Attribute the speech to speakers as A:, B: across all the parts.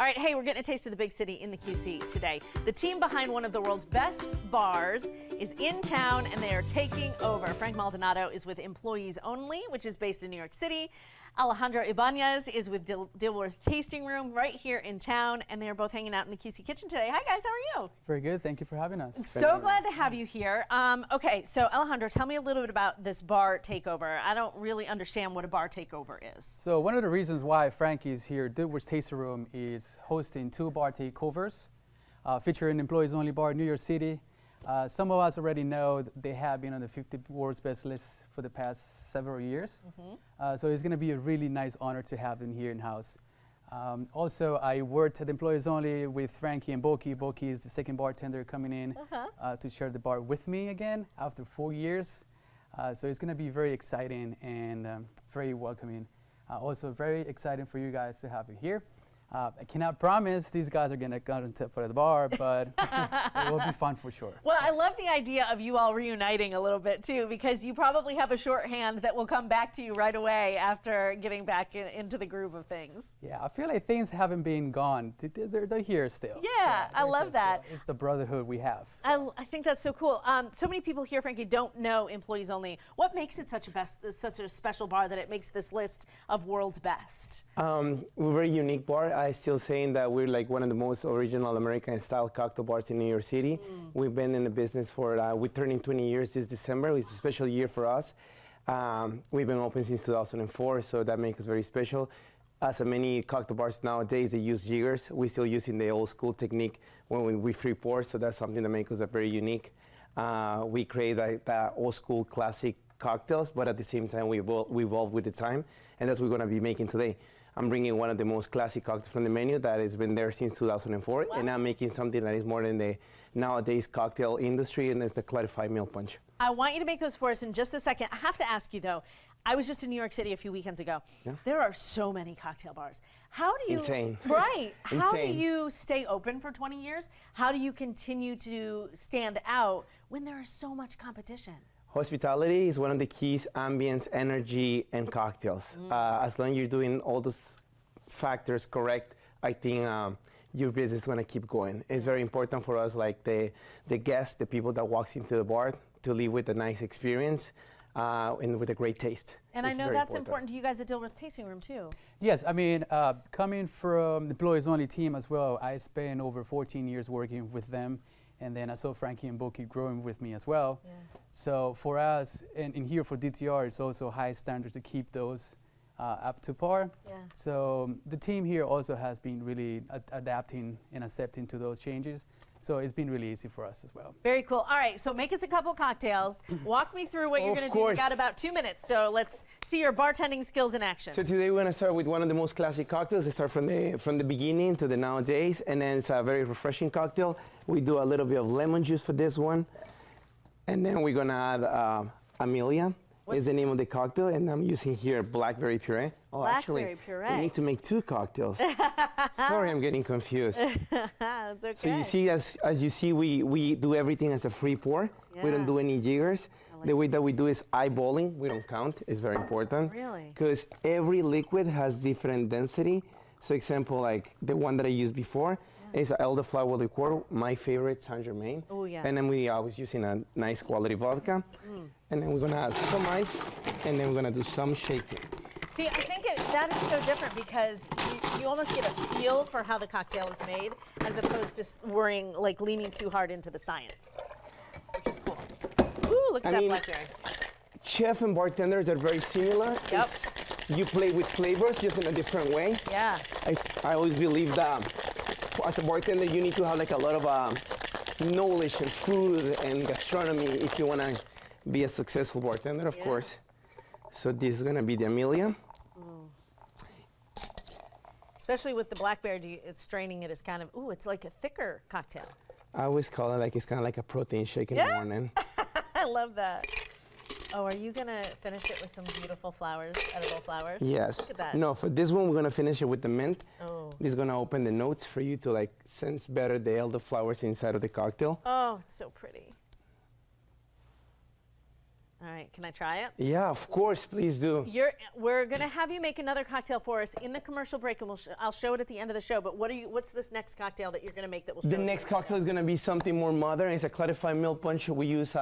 A: All right, hey, we're getting a taste of the big city in the QC today. The team behind one of the world's best bars is in town, and they are taking over. Franky Maldonado is with Employees Only, which is based in New York City. Alejandro Ibanez is with Dilworth Tasting Room right here in town, and they are both hanging out in the QC kitchen today. Hi, guys. How are you?
B: Very good. Thank you for having us.
A: So glad to have you here. Okay, so Alejandro, tell me a little bit about this bar takeover. I don't really understand what a bar takeover is.
B: So one of the reasons why Franky is here, Dilworth Tasting Room, is hosting 2 bar takeovers featuring Employees Only Bar in New York City. Some of us already know that they have been on the 50 World's Best list for the past several years. So it's going to be a really nice honor to have them here in-house. Also, I worked at Employees Only with Franky and Boki. Boki is the second bartender coming in to share the bar with me again after 4 years. So it's going to be very exciting and very welcoming. Also very exciting for you guys to have you here. I cannot promise these guys are going to come and tip for the bar, but it will be fun for sure.
A: Well, I love the idea of you all reuniting a little bit, too, because you probably have a shorthand that will come back to you right away after getting back into the groove of things.
B: Yeah, I feel like things haven't been gone. They're here still.
A: Yeah, I love that.
B: Still. It's the brotherhood we have. So.
A: I think that's so cool. So many people here, Franky, don't know Employees Only. What makes it such a special bar that it makes this list of world's best?
C: We're a very unique bar. I still saying that we're like one of the most original American-style cocktail bars in New York City. We've been in the business for, we're turning 20 years this December. It's a special year for us. We've been open since 2004, so that makes us very special. As many cocktail bars nowadays, they use jiggers. We're still using the old school technique when we free pour, so that's something that makes us very unique. We create that old school classic cocktails, but at the same time, we evolve with the time, and that's what we're gonna be making today. I'm bringing one of the most classic cocktails from the menu that has been there since 2004, and I'm making something that is more than the nowadays cocktail industry, and it's the clarified milk punch.
A: I want you to make those for us in just a second. I have to ask you, though, I was just in New York City a few weekends ago. Yeah. There are so many cocktail bars. How do you...
C: Insane.
A: Right. How do you stay open for 20 years? How do you continue to stand out when there is so much competition?
C: Hospitality is one of the keys: ambience, energy, and cocktails. As long as you're doing all those factors correct, I think your business is going to keep going. It's very important for us, like the guests, the people that walks into the bar, to leave with a nice experience and with a great taste.
A: And it's I know that's important to you guys at Dilworth Tasting Room, too.
B: Yes, I mean, coming from the Employees Only team as well, I spent over 14 years working with them. And then I saw Franky and Boki growing with me as well. Yeah. So for us, and here for DTR, it's also high standards to keep those up to par. Yeah. So the team here also has been really adapting and accepting to those changes. So it's been really easy for us as well.
A: Very cool. All right, so make us a couple cocktails. Walk me through what you're going to do. We've got about 2 minutes, so let's see your bartending skills in action.
C: So today we're going to start with one of the most classic cocktails. They start from the beginning to the nowadays, and then it's a very refreshing cocktail. We do a little bit of lemon juice for this one, and then we're going to add Amelia. Is the name of the cocktail, and I'm using here blackberry puree. Oh,
A: blackberry puree.
C: We need to make 2 cocktails. Sorry, I'm getting confused.
A: That's okay.
C: So you see, as you see, we do everything as a free pour. Yeah. We don't do any jiggers. Like the way that we do is eyeballing. We don't count. It's very important. Really? Because every liquid has different density. So example, like the one that I used before, is elderflower liqueur, my favorite, Saint Germain. Oh yeah. And then we was using a nice quality vodka. And then we're gonna add some ice, and then we're gonna do some shaking.
A: See, I think that is so different because you almost get a feel for how the cocktail is made, as opposed to worrying, like leaning too hard into the science, which is cool. Ooh, look at that blackberry.
C: Chef and bartenders are very similar.
A: Yep.
C: You play with flavors just in a different way.
A: Yeah.
C: I always believe that as a bartender, you need to have like a lot of knowledge in food and gastronomy if you want to be a successful bartender, of course. So this is going to be the Amelia.
A: Especially with the blackberry, straining it is kind of, ooh, it's like a thicker cocktail.
C: I always call it like it's kind of like a protein shake in the morning.
A: I love that. Oh, are you going to finish it with some beautiful flowers, edible flowers?
C: Yes.
A: Look at that.
C: No, for this one, we're going to finish it with the mint. Oh. This is going to open the notes for you to like sense better the elderflowers inside of the cocktail.
A: Oh, it's so pretty. All right, can I try it?
C: Yeah, of course, please do.
A: We're gonna have you make another cocktail for us in the commercial break, and I'll show it at the end of the show. But what's this next cocktail that you're gonna make that will show?
C: The next cocktail is going to be something more modern. It's a clarified milk punch. We use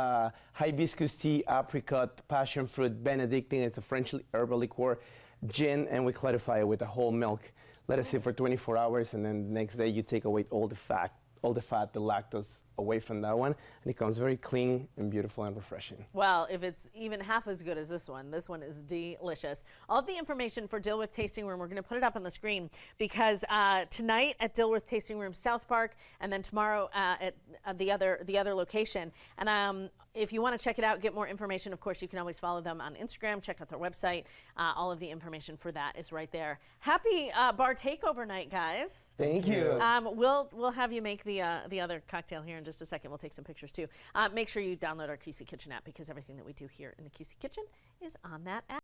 C: hibiscus tea, apricot, passion fruit, Benedictine. It's a French herbal liqueur, gin, and we clarify it with the whole milk. Let it sit for 24 hours, and then the next day you take away all the fat, the lactose away from that one, and it comes very clean and beautiful and refreshing.
A: Well, if it's even half as good as this one is delicious. All of the information for Dilworth Tasting Room, we're going to put it up on the screen, because tonight at Dilworth Tasting Room South Park, and then tomorrow at the other location. And if you want to check it out, get more information, of course, you can always follow them on Instagram, check out their website. All of the information for that is right there. Happy bar takeover night, guys.
C: Thank you.
A: We'll have you make the other cocktail here in just a second. We'll take some pictures too. Make sure you download our QC Kitchen app, because everything that we do here in the QC Kitchen is on that app.